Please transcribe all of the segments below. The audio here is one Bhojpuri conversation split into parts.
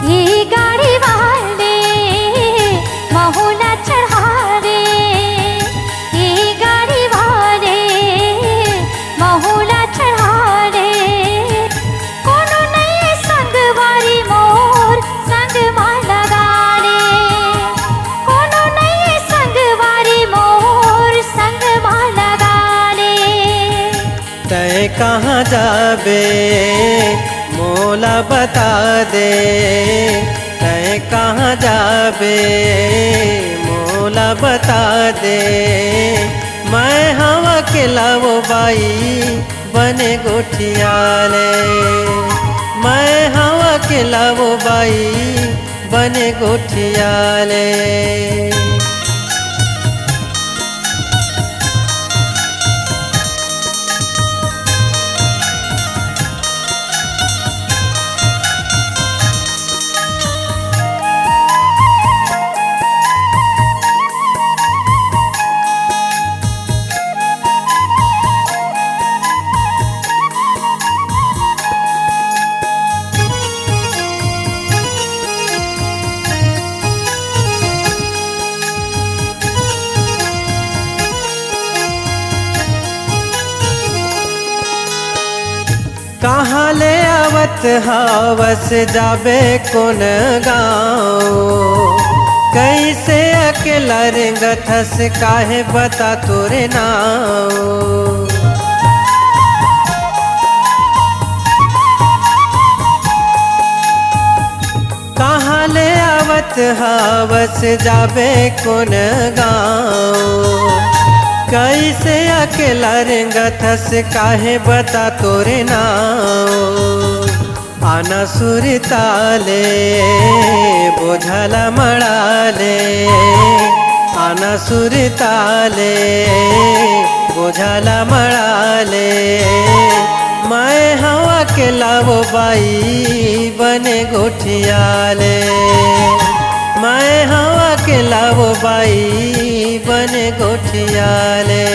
ये गाड़ी वाले महुना चढ़ा रे, ये गाड़ी वाले महुना चढ़ा रे। कोनो नहीं संगवारी मोर संग मां लगा रे, कोनो नहीं संगवारी मोर संग मां लगा रे। तय कहाँ जाबे मोला बता दे, तय कहाँ जाबे मोला बता दे। मैं हवा के लावो बाई बने गोठियाले, मैं हवा के लावो बाई बने गोठियाले। कहाँ ले आवत हवस जाबे कौन गाँव, कैसे अकेला रेंगथस काहे बता तोरे नाव। कहाँ ले आवत हवस जाबे कौन गाँव, कैसे अकेला रेंगथस काहे बता तोरे नाव। आना सुरताले बोझला मड़ाले, आना सुरताले बोझला मड़ाले। मैं हवा के लावो बाई बने गोठियाले, मैं हवा के लावो बाई बने गोठियाले।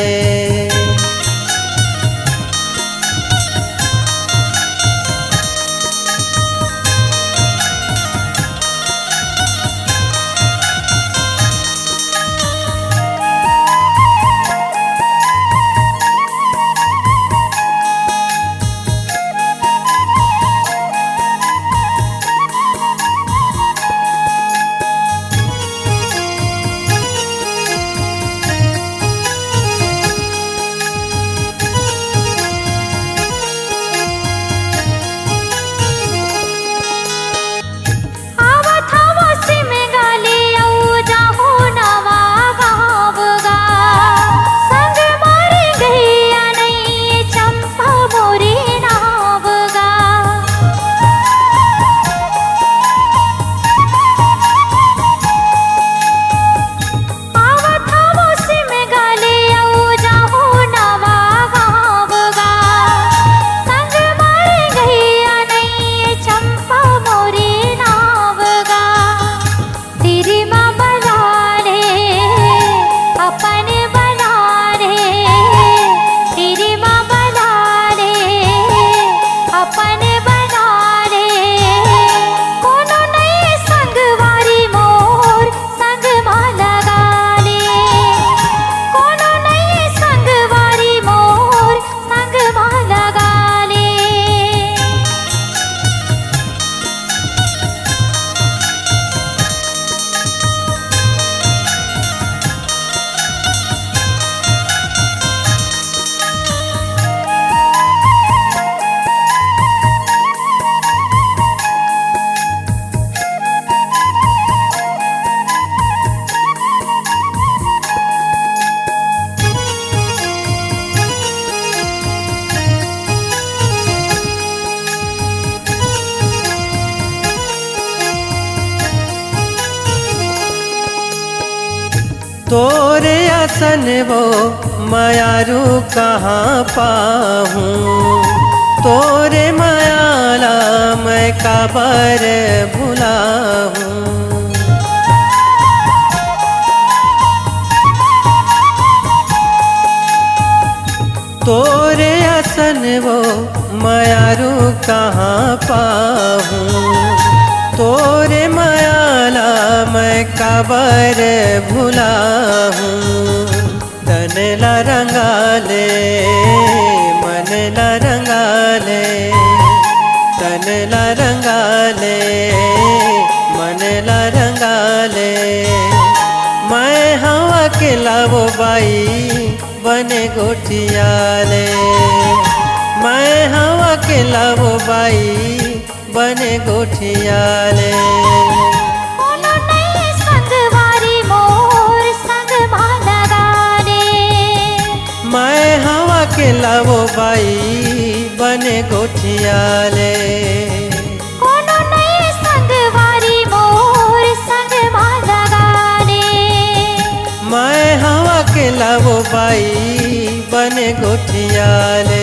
असन वो मायारू कहाँ पाहूँ, तोरे मायाला मैं काबर भुलाऊँ। तोरे असन वो मायारू कहाँ पाहूँ, तोरे मायाला मैं काबर भुलाऊँ। तन ला रंगाले मन ला रंगाले, तन ला रंगाले मन ला रंगाले। मैं हवा अकेला वो बाई बने गोठियाले, मैं हवा अकेला वो बाई बने गोठियाले। कोनो नहीं संगवारी मोर संग लगाने, मैं हवा अकेला वो बाई बने गोठियाले। कोनो नहीं संगवारी मोर संग लगाने, मैं हवा अकेला वो बाई बने गोठियाले।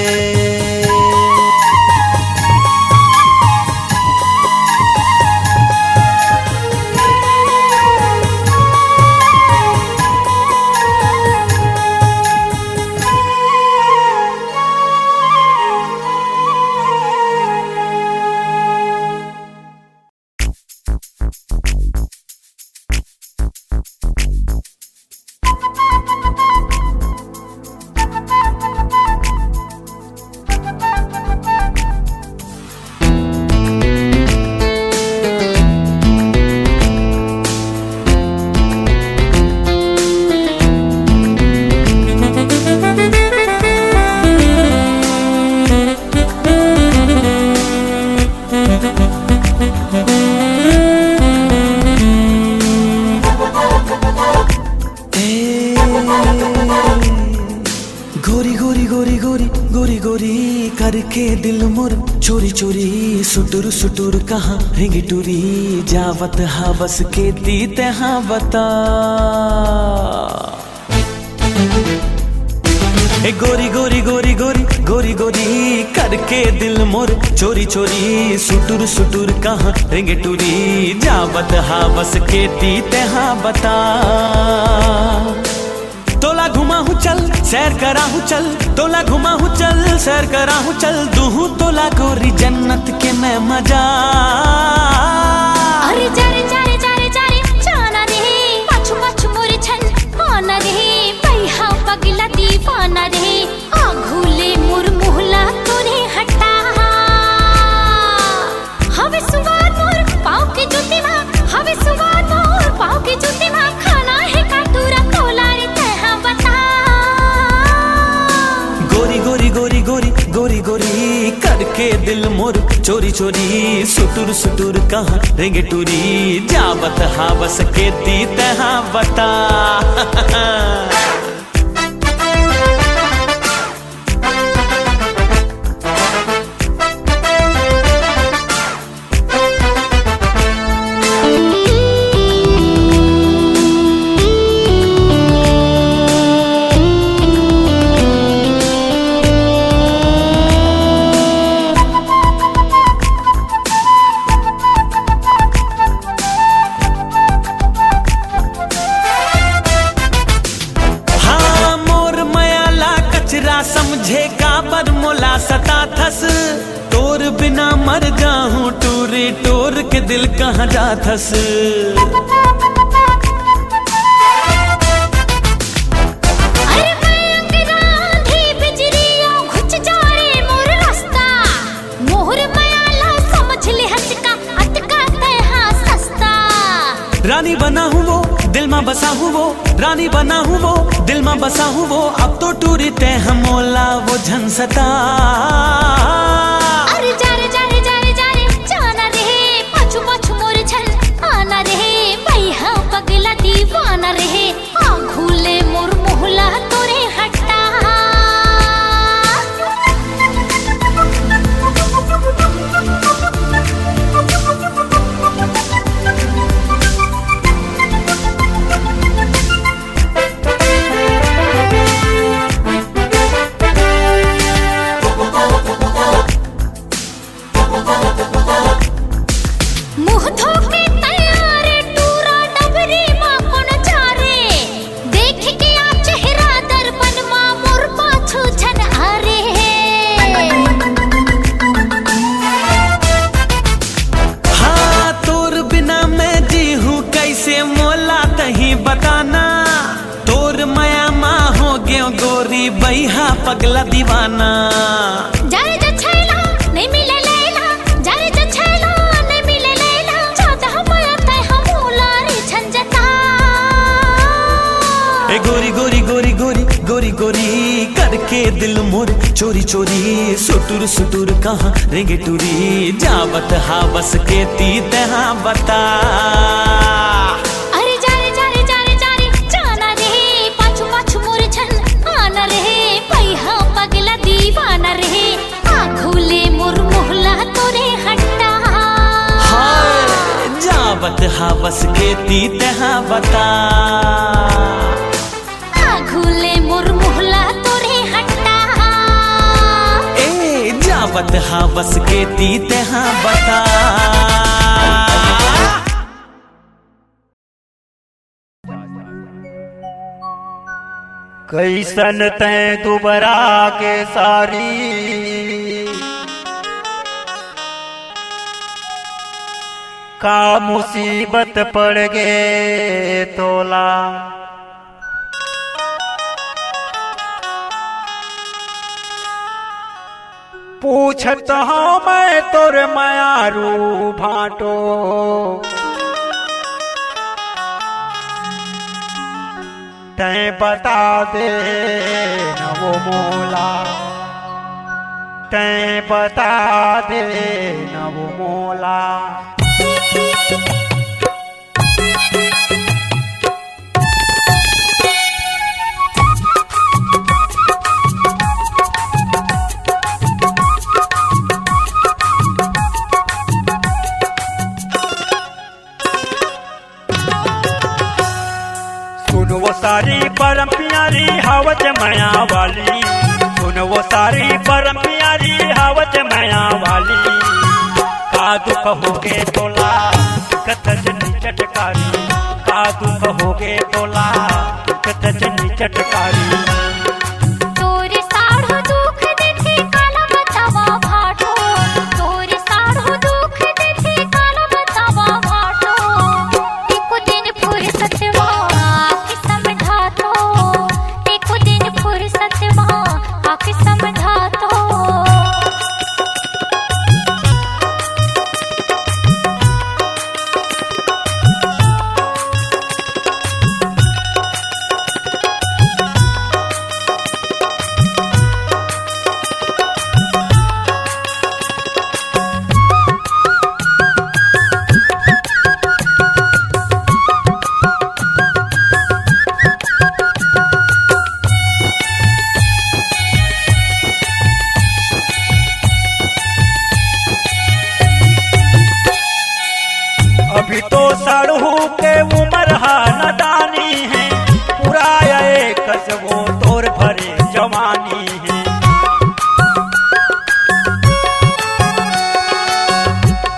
गोरी गोरी गोरी गोरी गोरी गोरी करके दिल मुर चोरी चोरी, सुटुर सुटुर कहाँ रिंगी टूरी, जावत हा बस के तीते हाँ बता। ए गोरी गोरी गोरी गोरी गोरी गोरी करके दिल मोर चोरी चोरी, सुटुर सुटुर कहाँ रिंगे टूरी, जावत हा बस के तीते हाँ बता। तोला घुमा हूँ चल सैर करा हूँ चल, तोला घुमा हूँ चल सैर करा हूँ चल, दूहू तोला गोरी जन्नत के मैं मजा। अरे जारे जारे जारे जारे जाना रे, पाछू पाछू मोरे छन आना रे, पैहा पगला दीवाना रे, आघूले मुर मुहला तोरे हटा। हवे सुवार मोर पाँव के जूती माँ, हवे सुवार मोर पाँव के जूती माँ, खाना है काटूरा तोला रे तैहा बता। गोरी गोरी गोरी गोरी गोरी गोरी करके दिल मोर चोरी चोरी, सुटुर सुटुर कहाँ रेंगे टूरी, जावत हा बस के तीते हाँ बता। समझेगा पर मोला सता थस, तोर बिना मर जाऊं टूरी टोर के दिल कहाँ जाथस। अरे मैं अंगरांधी बिजलियों घुच जाड़े मोर रास्ता, मोहर मयाला समझ ले हचका अटका ते हाँ सस्ता। रानी बना हूँ वो दिल में बसा हूँ वो, रानी बना हूँ वो दिल में बसा हूँ वो, अब तो टूरी ते हमोला वो झंसता। अरे जारे जारे जारे जारे जाना रे, पाछू पाछू मोर छन आना रे, पैहा पगला दीवाना रे, आघूले मोर मोहला तोरे हटा। गयो गोरी बैहा पगला दीवाना। जारे जो छैला नहीं मिले लैला, जारे जो छैला नहीं मिले लैला, चाहता पाया तै हमूला रे झंझटा। ए गोरी गोरी गोरी गोरी गोरी गोरी करके दिल मोर चोरी चोरी, सुटुर सुटुर कहाँ रेंगे टूरी, जा बता बस के ती तहाँ बता। अरे जारे जारे जारे जारे जाना रे, पाछू पाछू मोर छन आना रे, पैहा पगला दीवाना रे, आँखोले मोर मोहला तोरे हट्टा। हाय जा बता बस के ती तहाँ बता। आँखोले मोर मोहला तोरे हट्टा। ए जा बता बस के ती तहाँ बता। कैसन तै दुबरा के सारी, का मुसीबत पड़ गे तोला। पूछत हूँ मैं तोर मायारू भाटो, तैं बता दे न वो मोला, तैं बता दे न वो मोला। सुन वो सारी परम प्यारी हावत माया वाली, सुन वो सारी परम प्यारी हावत माया वाली, का दुख होगे तोला कतजनी चटकारी, का दुख होगे तोला कतजनी चटकारी। तोरे साढ़ो दुख देखे काला बतावा भाटो, तोरे साढ़ो दुख देखे काला बतावा भाटो, एको दिन फुर्सतवा आके समझा तो, एको दिन फुर्सतवा आके समझा तो। अभी तो साढ़ू के उम्र हा नदानी है, पूरा एक कसबो तोर भरे जवानी है।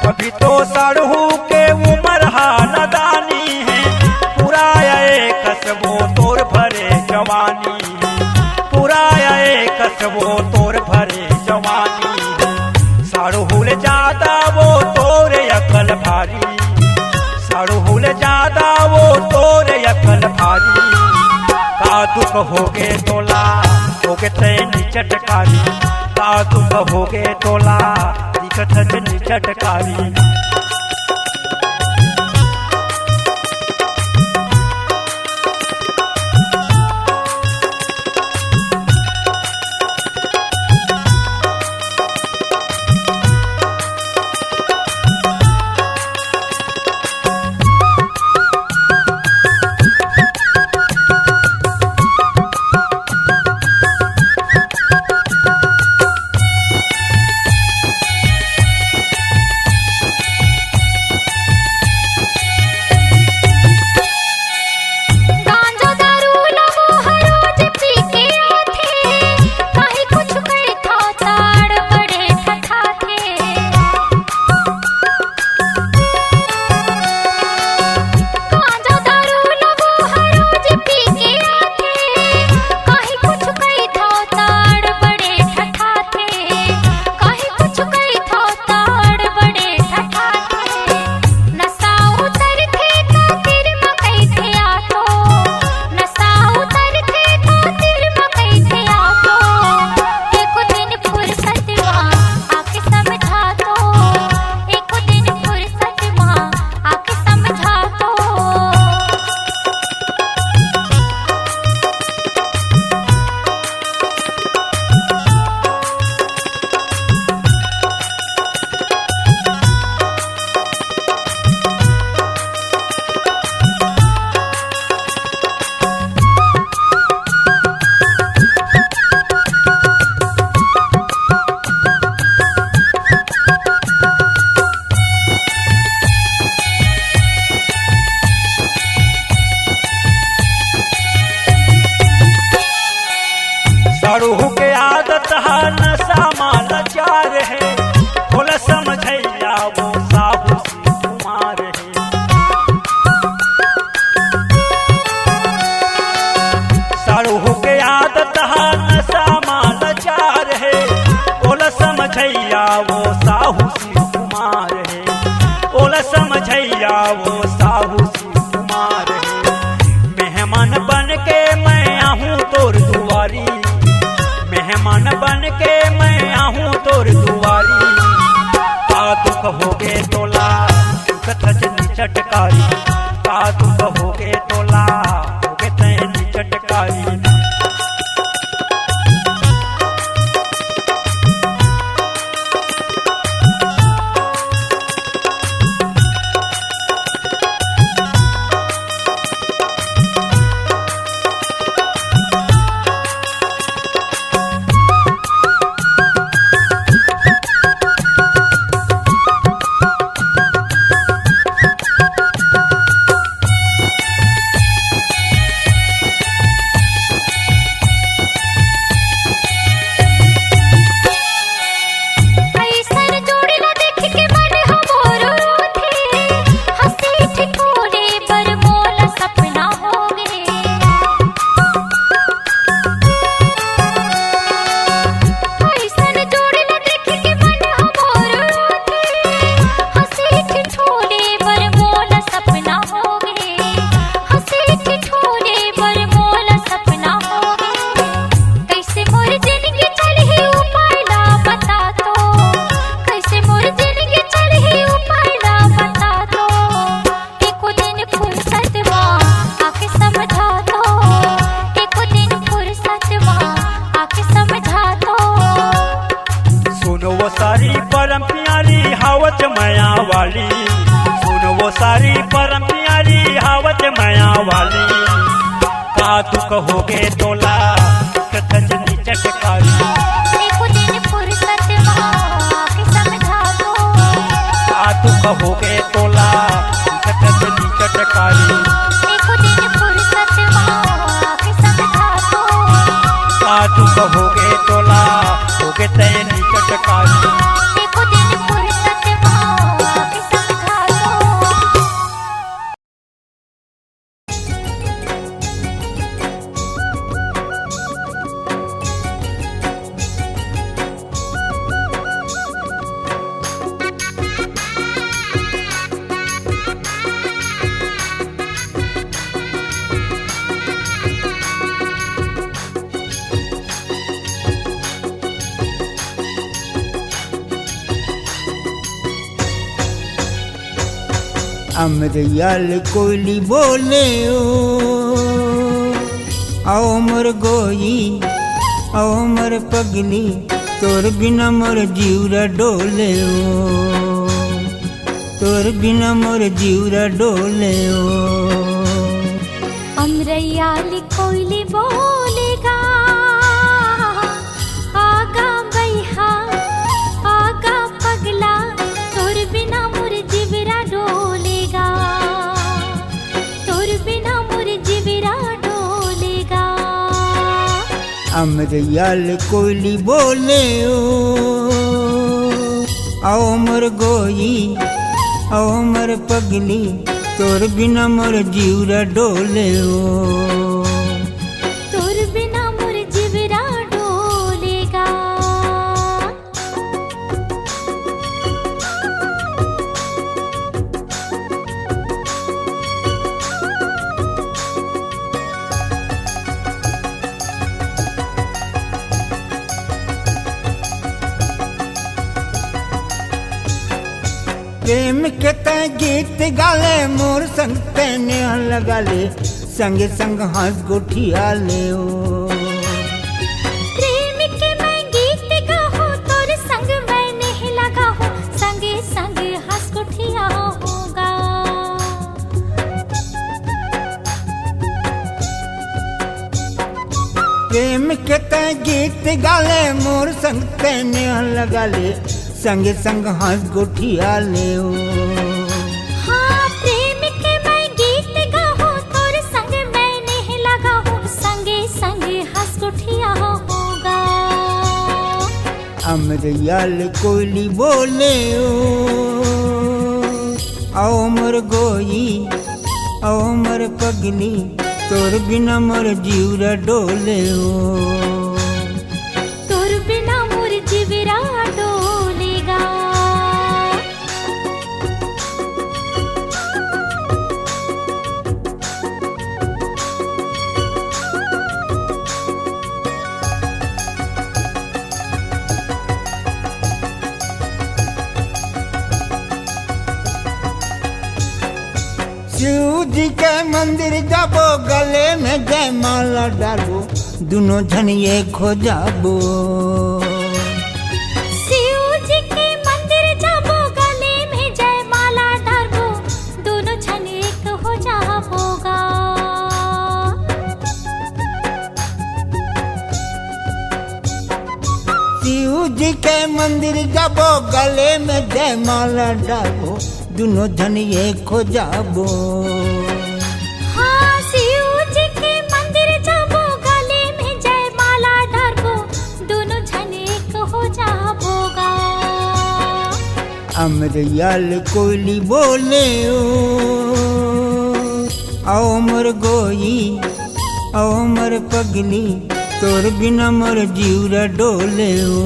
अभी तो साढ़ू के उम्र हा नदानी है, पूरा एक कसबो तोर भरे जवानी है, पूरा एक कसबो तोर भरे जवानी है। साढ़ू ले ज्यादा वो तोरे अकल भारी, साढ़ूल ज्यादा वो तोरे अकल भारी, का दुख होगे तोला होगे तैनी चटकारी, का दुख होगे तोला दिखत नी चटकारी। साड़ू के आदत है नशा माल चार है, बोल समझैया वो साहू शिव कुमार है। साड़ू के आदत है नशा माल चार है, बोल समझैया वो साहू शिव कुमार है, बोल समझैया वो साहू शिव कुमार है। मेहमान बन के मैं आहूँ तोर दुआरी, मेहमान बन के मैं आहूँ तोर दुआरी। का दुख होगे तोला दुख थजनी चटकारी, का दुख होगे तोला होगे तैनी चटकारी। सारी परम प्यारी हावत माया वाली, सुन वो सारी परम प्यारी हावत माया वाली। का दुख होगे तोला थजनी चटकारी, देखो दिन फुर्सत आके समझा दो। का दुख होगे तोला थजनी चटकारी, देखो दिन फुर्सत आके समझा दो। का दुख होगे तोला होगे तैनी चटकारी, देखो दिन फुर्सत आके समझा दो। अमरयाल कोयली बोले ओ आओ मोर गोई आओ मोर पगली, तोर बिना मोर जीवरा डोले ओ, तोर बिना मोर जीवरा डोले ओ। अमरयाल कोयली बोलेगा आगा बैहा आगा पगला, तोर बिना मोर जीवरा डोलेगा, तोर बिना मोर जीवरा डोलेगा। अमरयाल कोयली बोले ओ आओ मोर गोई आओ मोर पगली, तोर बिना मोर जीवरा डोले ओ, तोर बिना मोर जीवरा डोलेगा। प्रेम के तय गीत गाले मोर संग तैने लगा ले, संगे संग हंस गोठिया ले ओ। प्रेम के मैं गीत गाऊं तोर संग मैं नहीं लगा हूँ, संगे संग हंस गुठिया होगा। प्रेम के तय गीत गाले मोर संग तैने लगा ले, संगे संग हंस गोठिया ले ओ। हाँ प्रेम के मैं गीत गाऊं तोर संग मैं नहीं लगा हूँ, संगे संग हंस गुठिया होगा। होगा। अमरयाल कोयली बोले ओ आओ मोर गोई आओ मोर पगली तोर बिना मोर जीवरा डोले ओ। तोर बिना मोर जीवरा डोलेगा। शिव जी के मंदिर जाबो गले में जयमाला डालो दोनों जन एक हो जाबो। शिव जी के मंदिर जाबो गले में जयमाला डालबो दोनों जन एक हो जाबोगा। शिव जी के मंदिर जाबो गले में जयमाला डालो दोनों जन एक हो जाबो। हाँ शिव जी के मंदिर जाबो गले में जयमाला डालबो दोनों जन एक हो जाबोगा। अमरयाल कोयली बोले ओ आओ मोर गोई आओ मोर पगली तोर बिना मोर जीवरा डोले ओ।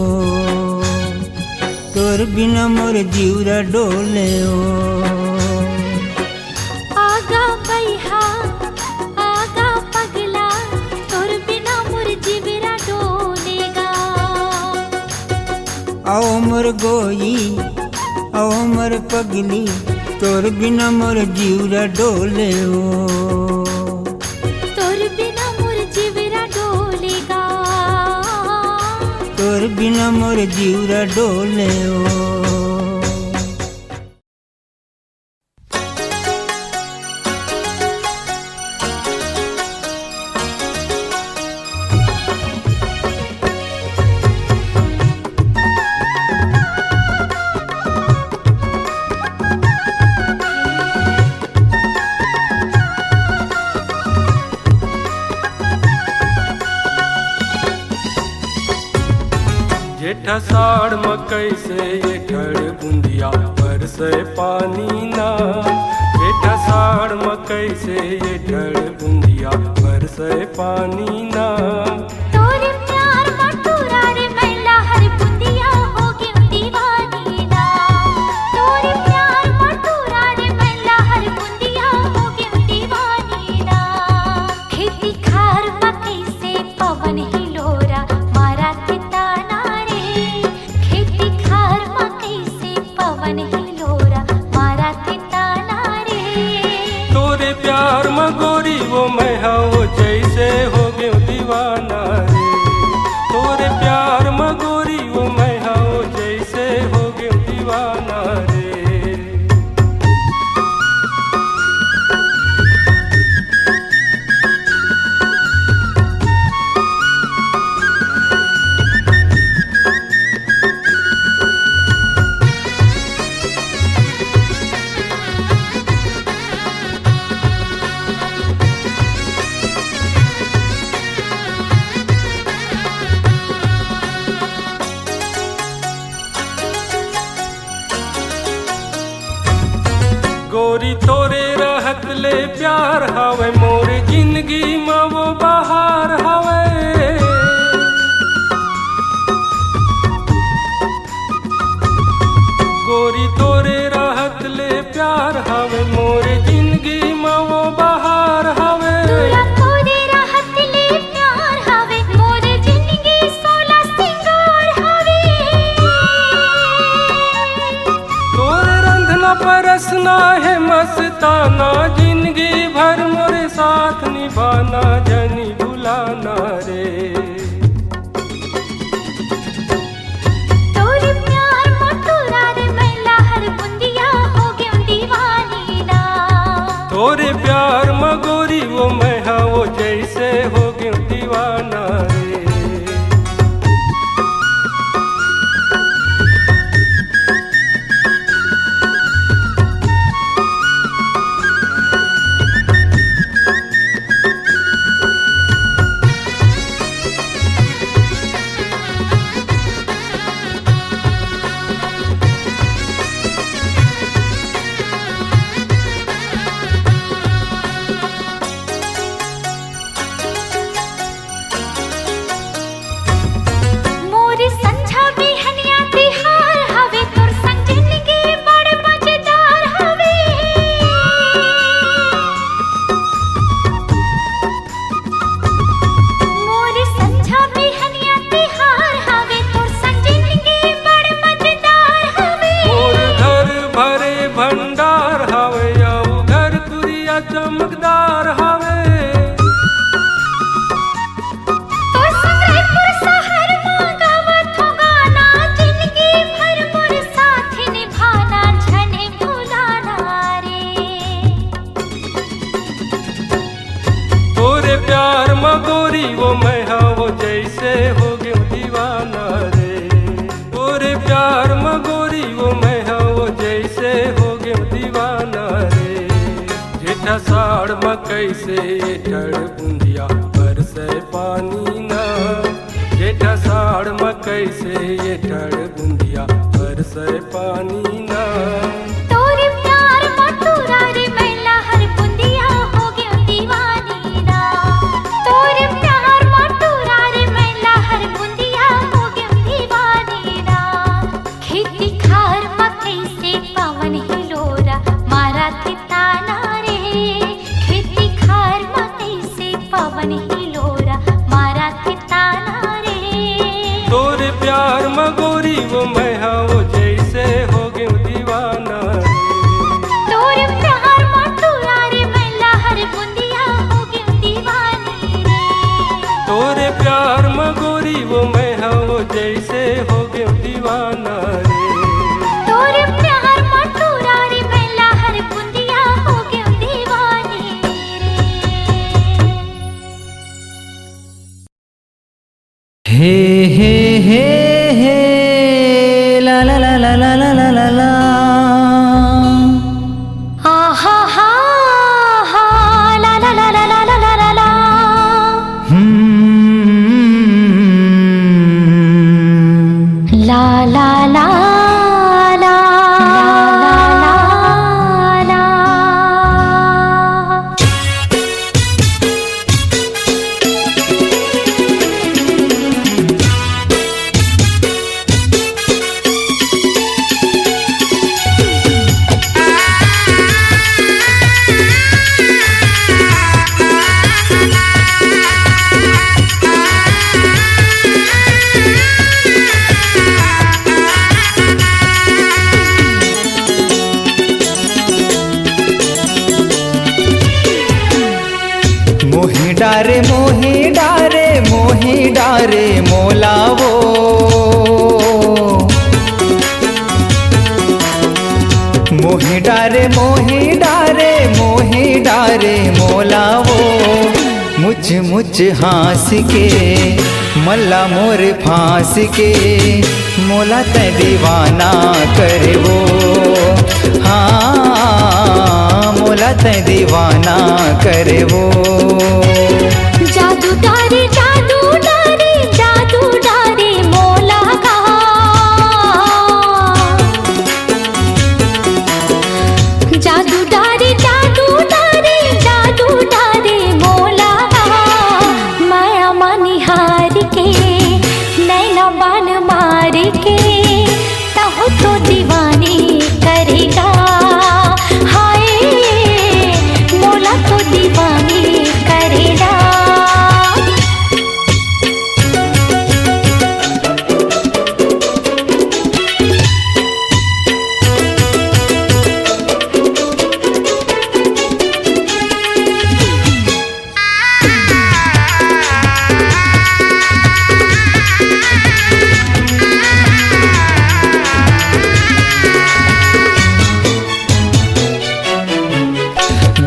तोर बिना मोर जीवरा डोले ओ। आगा बैहा आगा पगला तोर बिना मोर जीवरा डोलेगा। आओ मोर गोई आओ मोर पगली तोर बिना मोर जीवरा डोले ओ। तोर बिना मोर जीवरा डोलेगा। तोर बिना मोर जीवरा डोले ओ। जेठ साढ़ मकई से ये ठड़ बूंदिया बरसे पानी ना। जेठ साढ़ मकई से ये ठड़ बूंदिया बरसे पानी ना। तोरे प्यार मटूरा रे मैला हर बुंदिया होगी दीवानी ना। तोरे प्यार मटूरा रे मैला हर बुंदिया होगी दीवानी ना। खेती खार मकई से पवन हिलोरा मारा के ताना रे। खेती खार मकई से पवन हिलोरा मारा के ताना रे। तोरे प्यार में गोरी वो मैं हो जैसे हो गयो दीवाना रे। तोरे प्यार में गोरी वो मैं हो जैसे हो गयो दीवाना रे। गोरी तोरे रहत ले प्यार हवे मोर जिंदगी में वो बहार हवे। गोरी तोरे रहत ले प्यार हवे मोर जिंदगी में वो बहार हवे। तोरा तोरे रहत ले प्यार हवे मोर जिंदगी सोला सिंगार हवे। तोरे रंधना परसना है मस्ताना जिंदगी भर मोरे साथ निभाना। कैसे ठड़ बुंदिया बरसे पानी ना। जेठ आषाढ़ में कैसे ये ठड़ बुंदिया बरसे पानी ना। तोरे प्यार मटूरा रे मैला हर बुंदिया हो गयो दीवानी ना। तोरे प्यार मटूरा रे मैला हर बुंदिया हो गयो दीवानी ना। खेती खार में कैसे पवन हिलोरा मारा थे ताना रे। खेती खार में कैसे पवन हिलोरा मारा थे ताना रे। तोरे प्यार में गोरी वो मैं हो जैसे हो गयो दीवाना रे। तोरे प्यार मटूरा रे मैला हर बुंदिया हो गयो दीवानी रे। तोरे प्यार में गोरी वो मैं हो जैसे हो गयो दीवाना रे। तोरे प्यार मटूरा रे मैला हर बुंदिया हो गयो दीवानी रे। हे ला ला ला ला ला ला ला ला ला। आहा हा हा ला ला ला ला ला ला ला ला। ला ला ला ला ला ला। मोही डारे मोही डारे मोही डारे मोलावो। मोही डारे मोही डारे मोही डारे मोलावो। मुझ मुझ हंस के मल्ला मोर फांस के मोला ते दीवाना करे वो। हाँ मोला ते दीवाना करे वो। जादू डारे जादू डारे जादू डारे मोला का। जादू डारे जादू डारे जादू डारे मोला का। माया मनिहार के नैना बान मार के तहो तो दीवानी करेगा। हाय मोला तो दीवानी करेगा।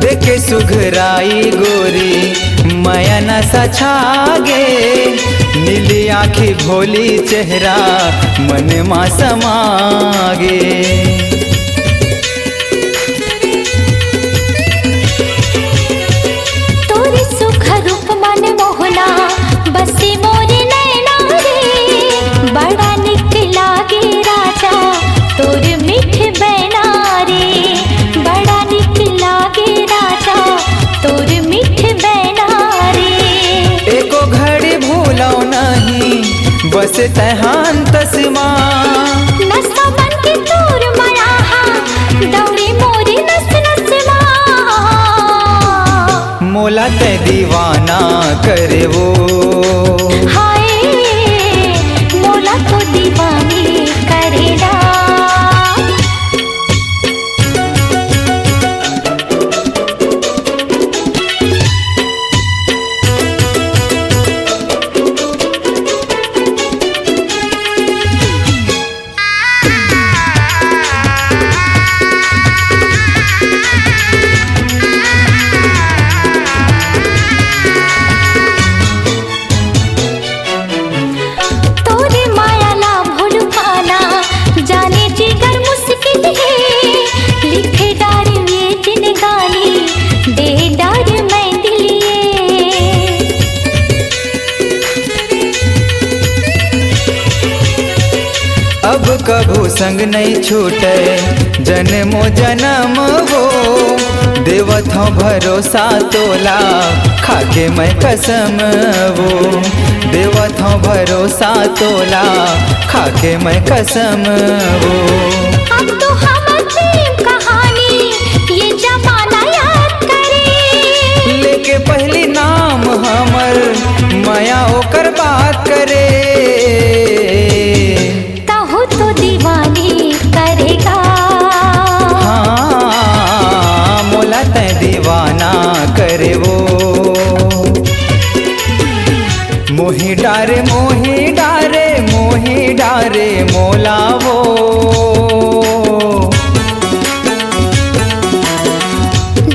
देखे सुघराई गोरी माया नशा छागे। नीली आँखी भोली चेहरा मन मा समागे। तोरे सुख रूप मन मोहना बसे मोरे नैना रे। बड़ा निक लागे राजा तोर मीठ बैना रे। बड़ा निक लागे राजा तोर मीठ बैना रे। एको घड़ी भूलो नहीं बस तहान तस्मा। नसा बन के तोर माया दौड़े मोरे नस नस मा। मोला ते दीवाना करे वो। हाय मोला तो दीवानी करेगा। अब कभू संग नहीं छूटे जन्मो जन्म वो, देवत हूँ भरोसा तोला खाके मैं कसम वो, देवत हूँ भरोसा तोला खाके मैं कसम वो। अब तो हमारी कहानी ये जमाना याद करे, लेके पहली नाम हमर माया होकर बात करे, कहूँ तो दीवानी करेगा। हाँ मोला तय दीवाना करे वो, मोही डारे मोही डारे मोही डारे मोला वो।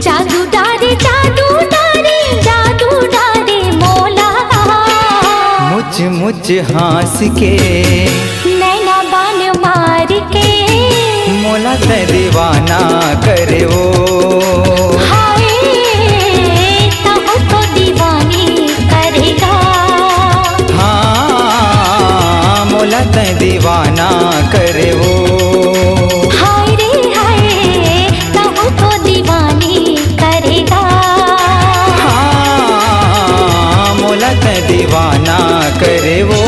जादू डारे जादू डारे जादू डारे मोला, मुझ मुझ हंस के नैना बान मार के, मोला तय दीवाना करे वो। हाय कहूँ तो दीवानी करेगा। हाँ मोला तय दीवाना करे वो। हाय रे हाय कहूँ तो दीवानी करेगा। हाँ मोला तय दीवाना करे वो।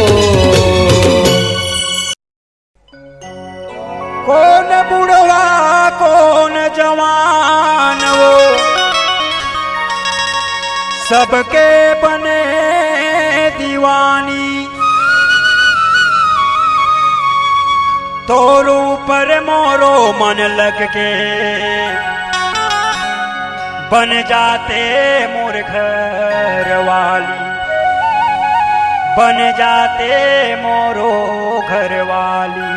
कौन बुढ़वा कौन जवान वो, सबके बने दीवानी, तोरू पर मोरो मन लग के बन जाते मोर घर वाली, बन जाते मोरो घर वाली।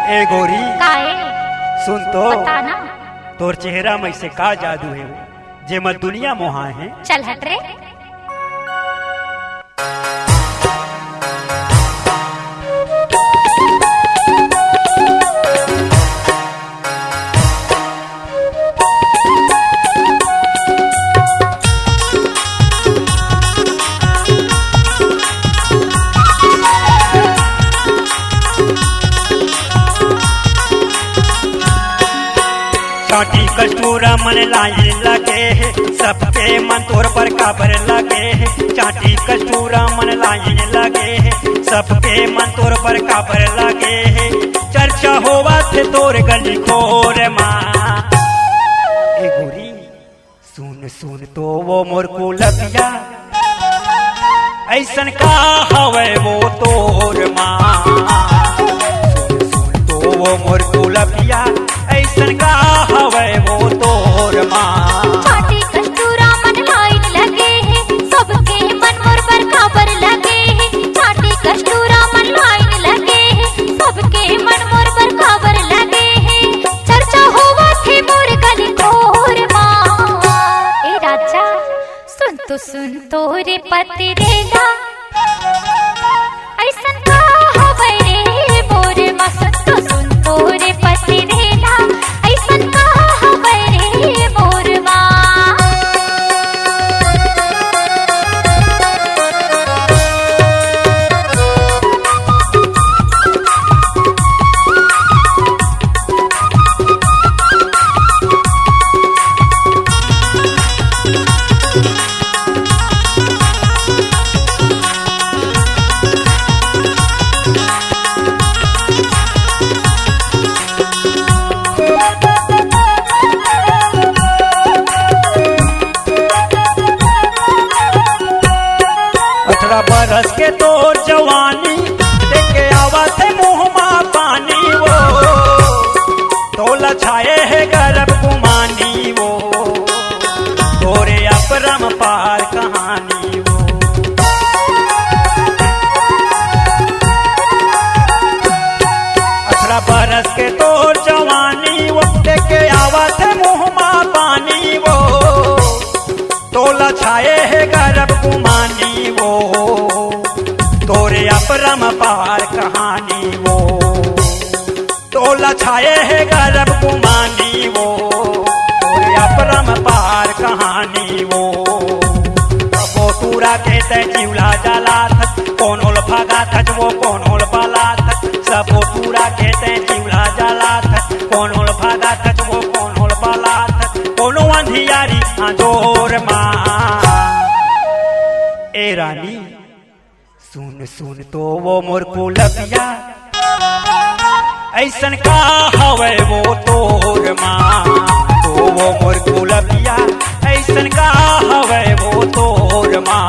ए गोरी काहे सुन तो, बताना। तोर चेहरा में से का जादू है वो, जे मत दुनिया मोहा है। चल हट रे। काटी कस्तूरा मन लाइन लगे है, सबके मन तोर पर काबर लगे है। चाटी कस्तूरा मन लाइन लगे है, सबके मन तोर पर काबर लगे है। चर्चा होवा थे तोर गली खोर माँ। ए गोरी सुन सुन तो वो मोर को लगिया, ऐसन का हवे वो तोर माँ। सुन सुन तो वो मोर को लगिया, ऐसन का हवे वो तोर माँ। चाटी कस्तूरा मन लाइन लगे है, सबके मन मोर पर खबर लगे है। चाटी कस्तूरा मन लाइन लगे है, सबके मन मोर पर खबर लगे है। चर्चा होवा थे मोर गली खोर माँ। ए राजा सुन तोरे पति रेगा, ऐसन का हवे रे मोर माँ। सुन तोरे पति रेगा, ऐसन का हवे रे मोर माँ। बरस के तोर जवानी देखे आवत है मुँह माँ पानी वो, तोला छाए है गर्भ गुमानी वो, तोरे अपरम पार कहानी वो। 18 बरस के तोर जवानी वो, देखे आवत है मुँह माँ पानी वो, तोला छाए है गर्भ गुमानी वो, तोरे अपरम पार कहानी वो। तोला छाए है गर्भ गुमानी वो, तोरे अपरम पार कहानी वो। अब तू पूरा कहते जीवला जाला थक कौन होल भागा थक वो कौन होल बाला थक सब पूरा कहते जीवला जाला थक कौन होल भागा थक वो कौन होल बाला थक कोनो अंधियारी आंधोर माँ ए रानी सुन सुन तो वो मोर कुलपिया ऐसन का हवे वो तोर माँ तो वो मोर कुलपिया ऐसन का हवे वो तोर माँ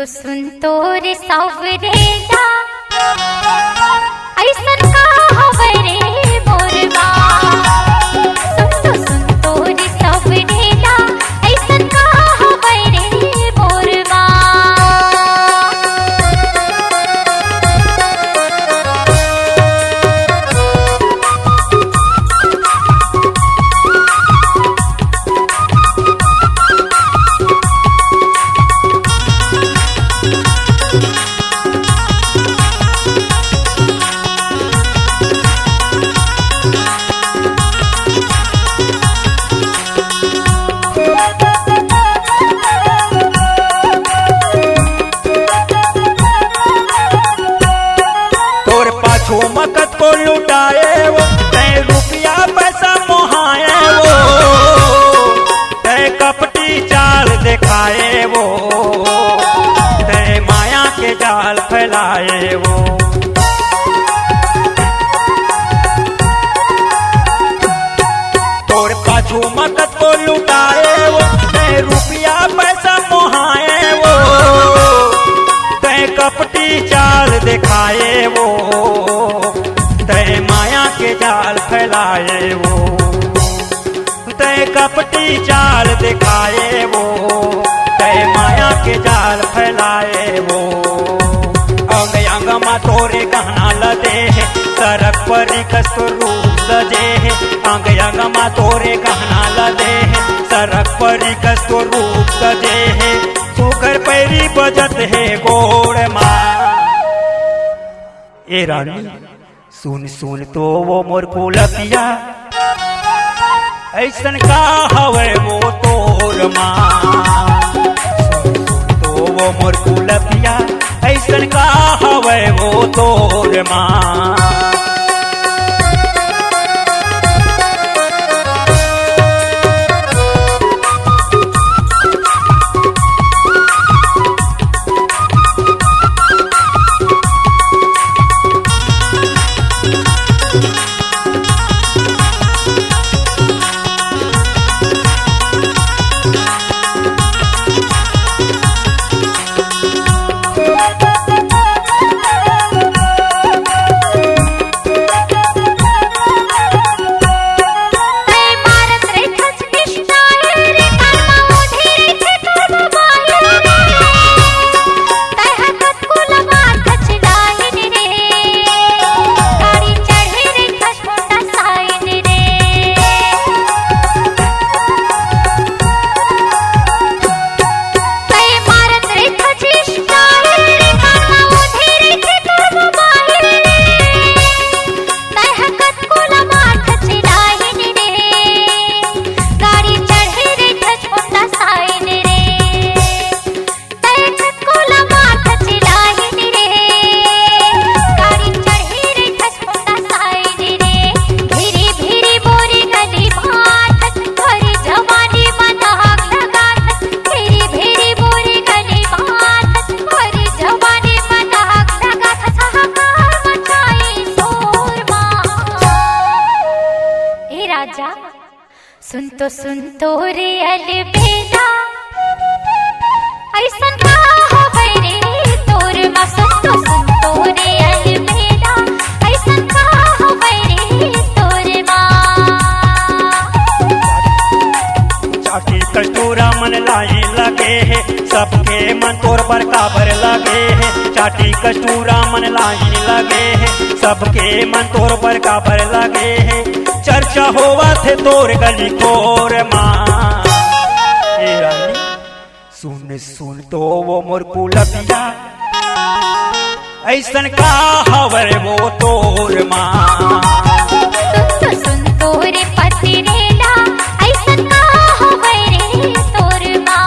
सुन तो रे सावरेला ऐसन का हवे रे मोरबा सुन तो रे सावरेला ऐसन का हवे रे मोरबा मकत को लुटाए वो तय रुपया पैसा मोहाए वो तय कपटी चाल दिखाए वो तय माया के जाल फैलाए वो तोर पाछू मकत को लुटाए वो तय रुपया पैसा मोहाए वो तय कपटी चाल दिखाए वो तय माया के जाल फैलाए वो तय कपटी चाल दिखाए वो तय माया के जाल फैलाए वो अंग अंग मा तोरे गहना लदे है सरक परी कस्तूर रूप सजे है अंग अंग मा तोरे गहना लदे है सरक परी कस्तूर रूप सजे है सुकर पैरी बजत है गोड़ माँ ए रानी सुन सुन तो वो मोर कुलपिया ऐसन का हवे वो तोर माँ तो वो मोर कुलपिया ऐसन का हवे वो तोर माँ तो सुन तोरे अलबेला ऐसन का होवे रे तोर माँ सुन तो सुन तोरे अलबेला ऐसन का होवे रे तोर माँ चाटी कटोरा मन लाए लगे है सबके मन तोर बरकाबर लगे है चाटी कटोरा मन लाए लगे है सबके मन तोर बरकाबर लगे है चर्चा होवा थे तोर गली कोर माँ ए रानी सुन सुन तो वो मोर कुलबिया ऐसन का हवर वो तोर माँ तो सुन तोरे पतिरेला ऐसन का होवे रे तोर माँ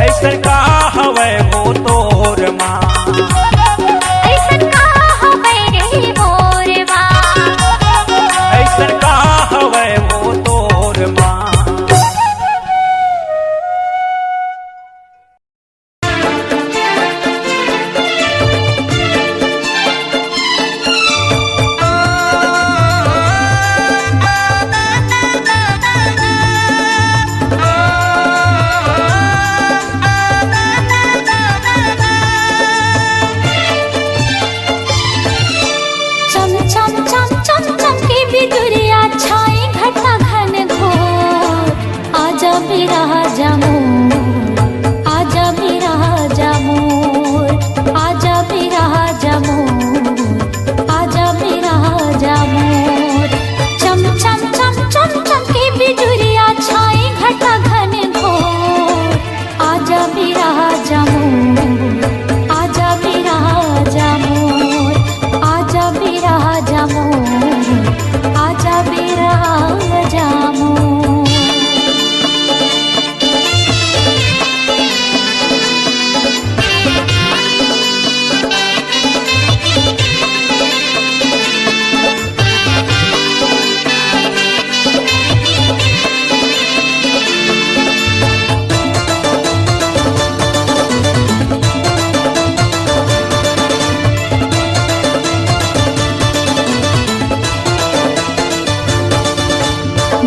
ऐसन का हवे वो तोर माँ ऐसन का होवे रे मोर माँ ऐसन का हवे वो तोर माँ चम चम चम चम चम के बिजुरिया छाई घटा घन घोर आजा मेरा जामोर आजा मेरा जामोर आजा मेरा जामोर आजा मेरा जामोर चम चम चम चम चम के बिजुरिया छाई घटा घन घोर आजा मेरा जामोर आजा मेरा जामोर आजा मेरा जामोर आजा मेरा जामोर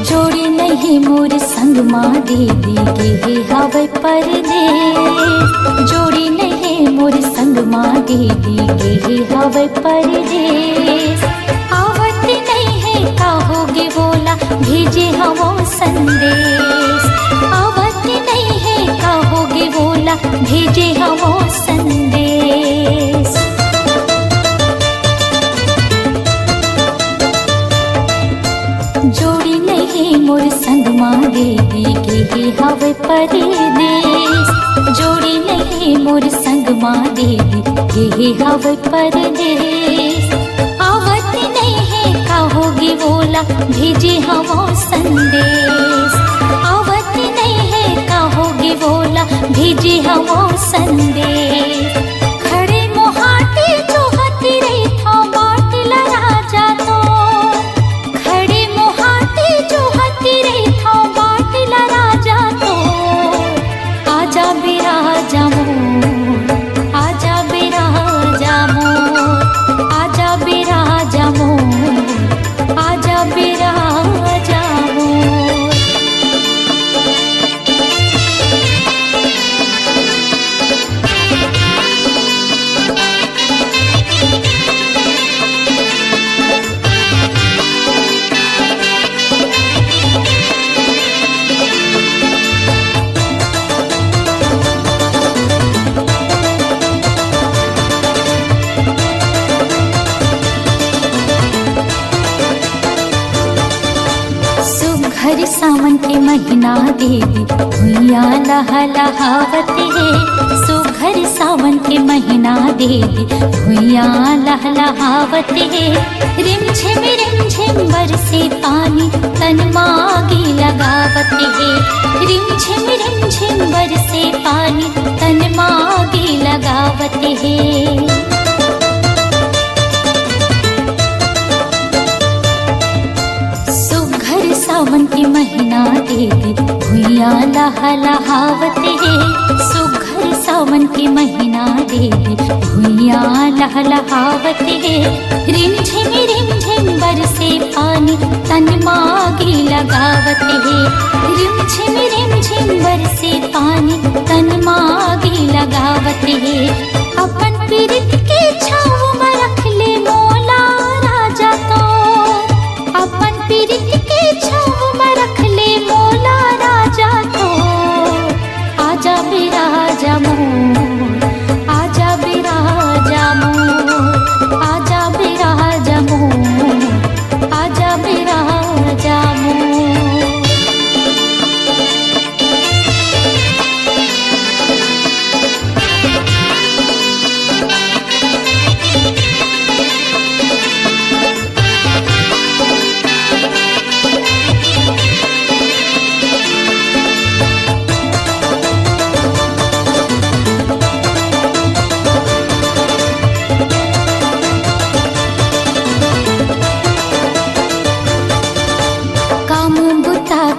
जोड़ी नहीं मोर संग माँ दीदी के हवे परदेस जोड़ी नहीं मोर संग माँ दीदी के हवे परदेस आवत नहीं है कहोगे बोला भेजे हवो संदेश आवत नहीं है कहोगे बोला भेजे हवो संदेश जोड़ी नहीं मोर संग माँ देवी के हवे परदेस जोड़ी नहीं मोर संग माँ देवी के हवे परदेस आवत नहीं है कहोगे बोला भेजे हवो संदेश आवत नहीं है कहोगे बोला भेजे हवो संदेश खड़े मोहाटी चौहती रही था बाटला राजा तो खड़े मोहाटी चौहती रही था बाटला राजा तो आजा बेरा जामोर आजा बेरा जामोर आजा बेरा जामोर आजा बेरा जामोर सुघर सावन के महीना देवी भुइया लहलहावत है सुघर सावन के महीना देवी भुइया लहलहावत है रिम झिम बरसे पानी तन मागी लगावत है रिम झिम बरसे पानी तन मागी लगावत है सावन के महीना देवी भुइया लहलहावत है सुघर मोर सावन के महीना देवी भुइया लहलहावत है। रिम झिम बरसे पानी तन मागी लगावत है। रिम झिम बरसे पानी तन मागी लगावत है। अपन पीरित के छाँव में रख ले मोला राजा तो, अपन पीरित के छाँव में रख ले मोला राजा तो। आजा बिराजा मोर, आजा बिराजा मोर, आजा बिराजा मोर, आजा बिराजा मोर।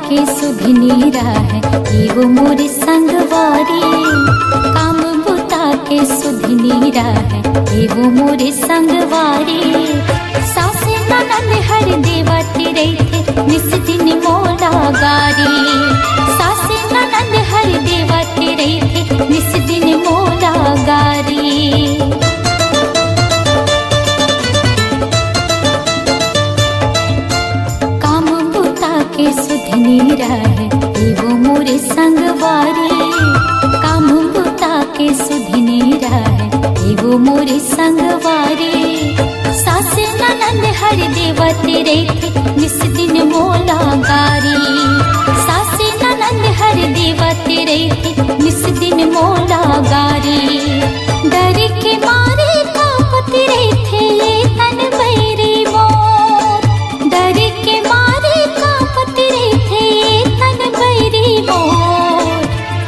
के सुधनी है वो मोर संगवारी। काम बुता के सुधनी है वो मोर संगवारी। सासे ननद हर देवती रही थे निस दिन मोला गारी। सासे ननद हर देवती रही थे निस दिन मोला गारी। के सुधनी है वो मोर संगवारी। काम बुता के सुधनी है वो मोर संगवारी। सासे ननद हर देवती रही थे निस दिन मोला गारी। सासे ननद हर देवती रही थे निस दिन मोला गारी। डर के मारे कांपती रही थे ये तन बैरी मोर। डर के मारे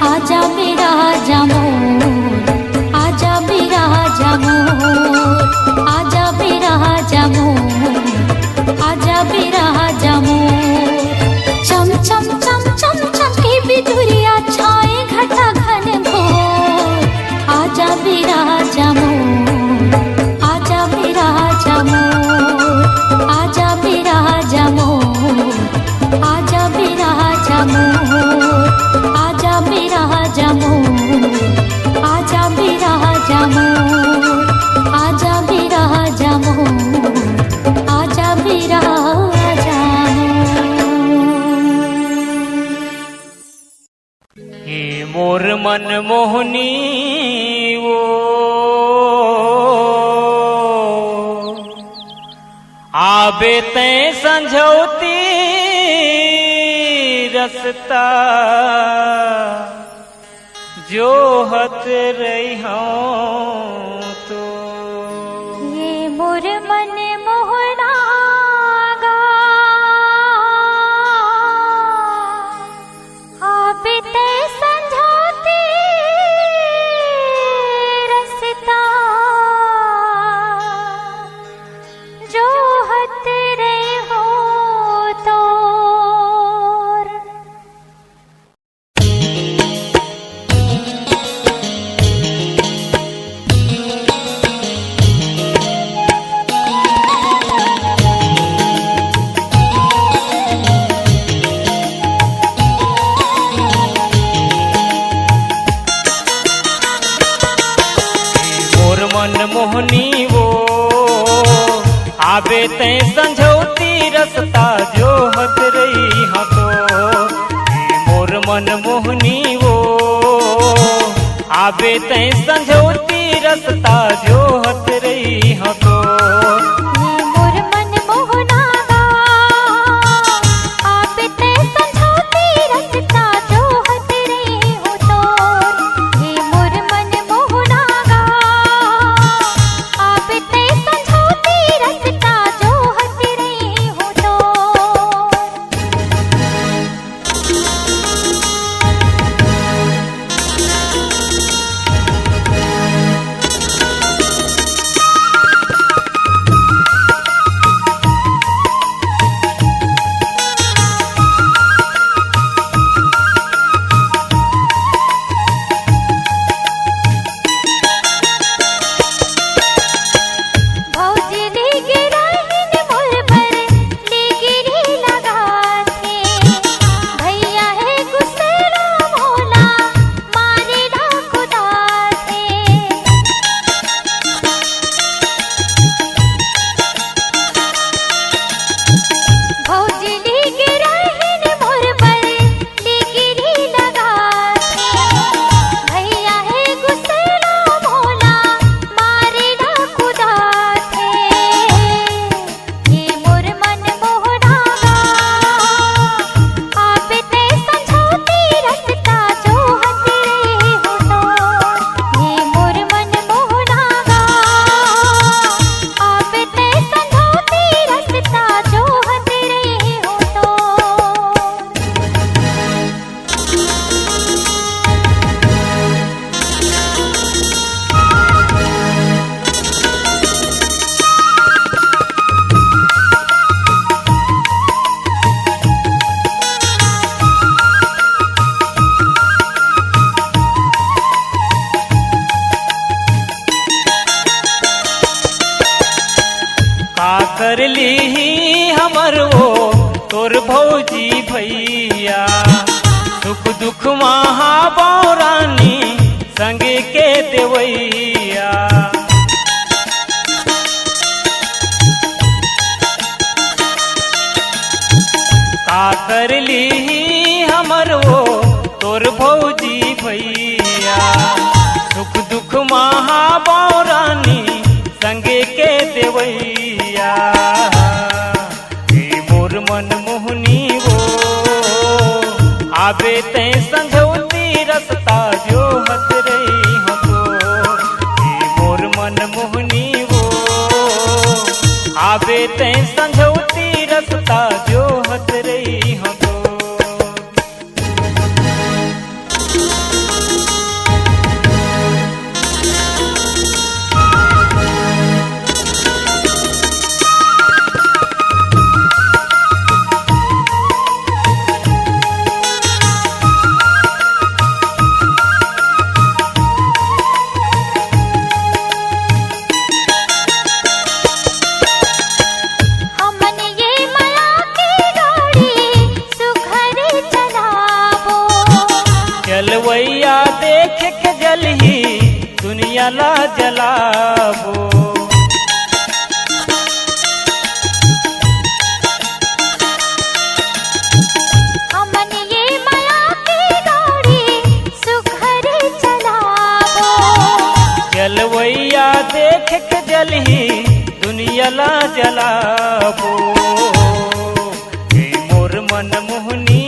आजा बिराजा मोर, आजा बिराजा मोर, आजा बिराजा मोर, आजा बिराजा मोर। चम चम चम चम चमके बिजुरिया छाए घटा घन घोर। आजा बिराजा मोर, आजा बिराजा मोर, आजा बिराजा मोर, आजा बिराजा मोर, आजा बिराजा मोर, आजा बिराजा मोर, आजा बिराजा मोर, आजा बिराजा हे मोर मन मोहनी वो आबे ते संझौती रसता। जो हत रही हूँ तो ये मोर मन मोहना गा आबे ते संझौती रसता। जो हत रही हो तो मोहनी वो आबे ते संझौती रसता। जो हत रही हाँ तो मोर मन मोहनी वो आबे ते संझौती रसता। जो हत रही हाँ तो दुख महाबौरानी संगे के देवैया। का कर ली हमर वो तोर भौजी भैया। सुख दुख महाबौरानी संगे के देवैया। मोर मन मोहनी वो आबे तै संझौती रसता जो हत रही हो तो। मोर मन मोहनी वो आबे तै संझौती रसता जो हत रही हो तो। चलवैया देख के जलही दुनिया ला जलाबो। हमन ये माया की गाड़ी सुघर चलाबो। चलवैया देख के जलही दुनिया ला जलाबो। मोर मन मोहनी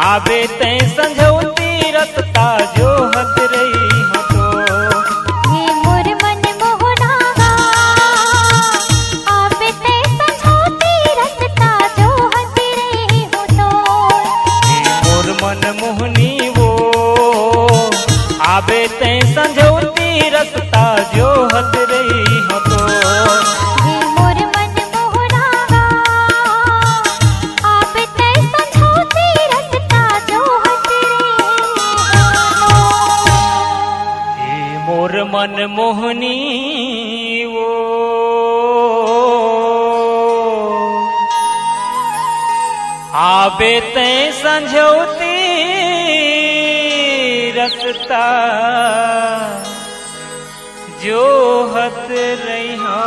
आबे तै संझौती रसता जो हत रही हो तो। ये मोर मन मोहनावा आबे तै संझौती रसता जो हत रही हो तो। मोर मन मोहनी वो आबे तै संझौती रसता जो हत रही हो तो। ये मोर मन मोहनावा आबे तै संझौती रसता जो हत रही हो। मोर मन मोहनी वो आबे तै संझौती रसता जो हत रही हो।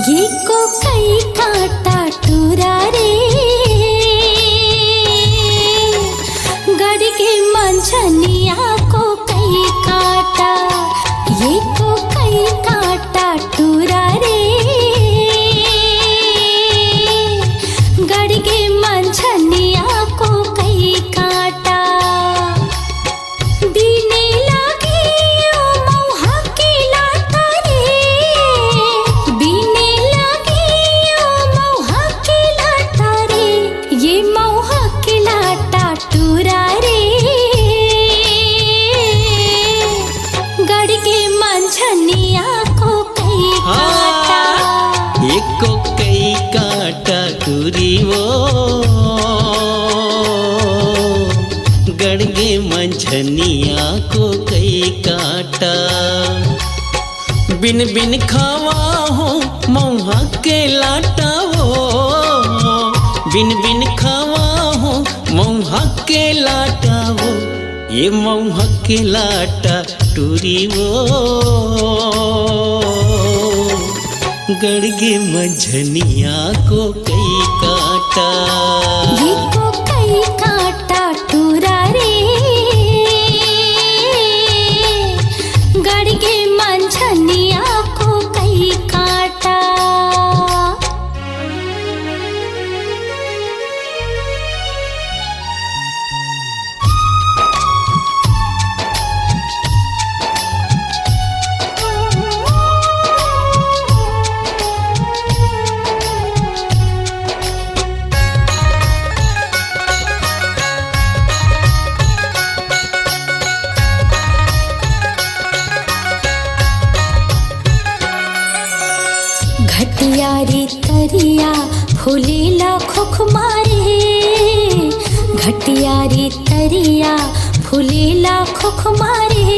ये को कई काटा टूरा रे गड़ के मंझनिया को कई काटा। ये को कई काटा टूरा रे गड़ के मंझनिया को कई काटा। दीने लागे ओ मौहा के लाटा रे। दीने लागे ओ मौहा के लाटा रे। ये मौहा के लाटा टूरा रे गड़ के मंझनिया को कई काटा। एको कई काटा टूरी वो गड़गे मंझनिया को कई काटा। बिन बिन खावा हो मौहा के लाटा हो। बिन बिन खावा हो मौहा के लाटा हो। ये मौहा के लाटा टूरी वो गड़गे मंझनिया को कई काटा। ये को कई काटा टूरा रे गड़ के मंझनिया को कई काटा। घटियारी तरिया फूलेला खोखमारे, घटियारी तरिया फूलेला खोखमारे।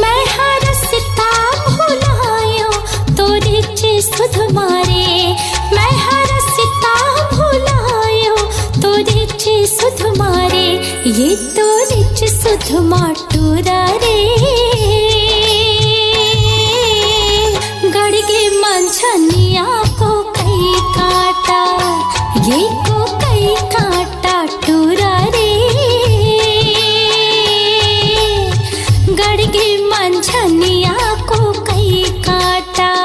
मैं हरसता भुलायो तोरे चे सुध मारे, मैं हरसता भुलायो तोरे चे सुध मारे। ये तोरे चे सुध माटूरा रे, गड़गे मंझनिया को कई काटा, ये को कई काटा टूरा रे, गड़गे मंझनिया को कई काटा।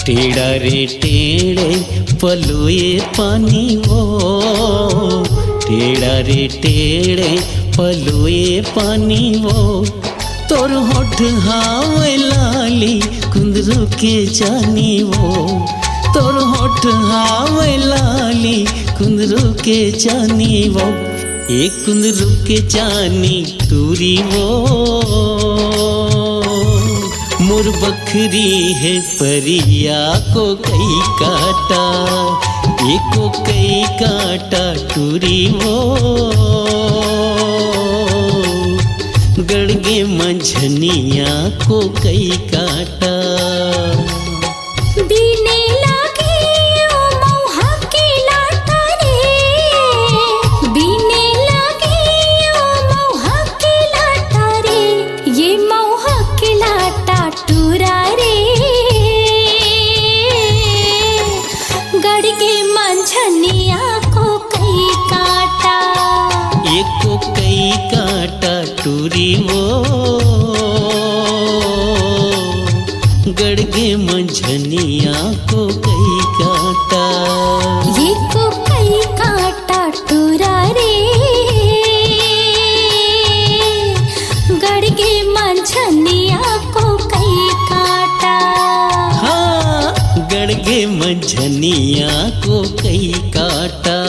टेढ़ा रे टेढ़े पलुए पानी वो, टेढ़ा रे टेढ़े पलुए पानी वो। तोर होठ हावे लाली कुंदरू के जानी वो, तोर होठ हावे लाली कुंदरू के जानी वो। एक कुंदरू के जानी टूरी वो, मोर बखरी है परिया को कई काटा, एको कई काटा टूरी वो। गड़गे मंझनिया को कई काटा। बीने लागे ओ मौहा के लाटा रे, बीने लागे ओ मौहा के लाटा रे। ये मौहा के लाटा टूरा रे, गड़गे मंझनिया को कई काटा, एको कई काटा टूरी वो। गड़गे मंझनिया को कई काटा, ये को कई काटा टूरा रे, गड़गे मंझनिया को कई काटा। हाँ, गड़गे मंझनिया को कई काटा।